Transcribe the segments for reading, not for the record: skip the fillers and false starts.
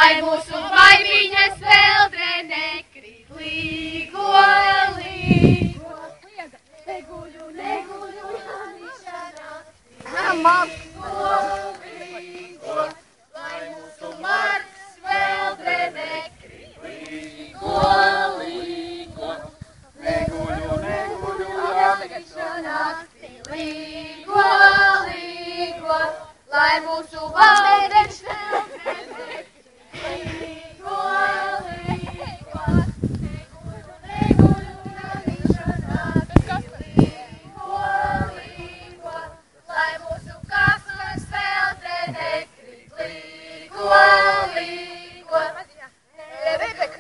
lai mūsu baigiņas vēl nekrīt līgo, līgo. Neguļu, neguļu, Jāniša naktī līgo, lai mūsu marks vēl nekrīt līgo, līgo. Neguļu, neguļu, Jāniša naktī līgo, līgo, lai mūsu valdeņš vēl nekrīt līgo, līgo. Neguļu, neguļu, Jāniša naktī līgo, līgo, lai mūsu kasmas vēl nekrīt līgo, līgo.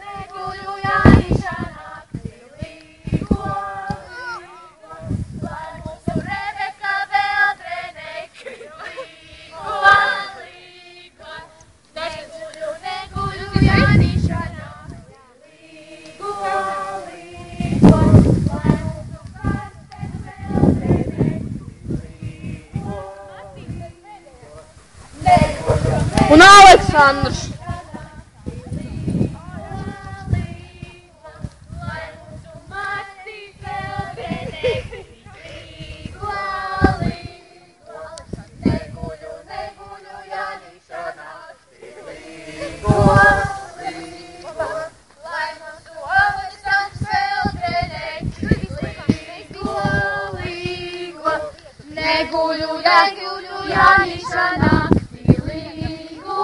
Neguļu, Jāniša naktī līgo, līgo, lai mūsu Rebeka vēl nekrīt līgo, līgo. Neguļu, neguļu, Jāniša naktī līgo, līgo, lai mūsu Karsten vēl nekrīt līgo, līgo. Un Aleksandrs! Lai mūsu Marti vēl nekrīt līgo, līgo. Neguļu, neguļu, Jāniša naktī līgo, līgo. Lai mūsu Aleksandrs vēl nekrīt līgo, līgo. Neguļu, neguļu, Jāniša naktī līgo,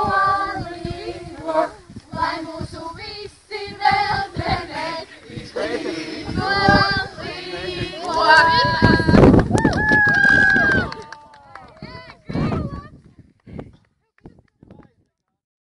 līgo. Lai mūsu visi vēl nekrīt līgo, līgo.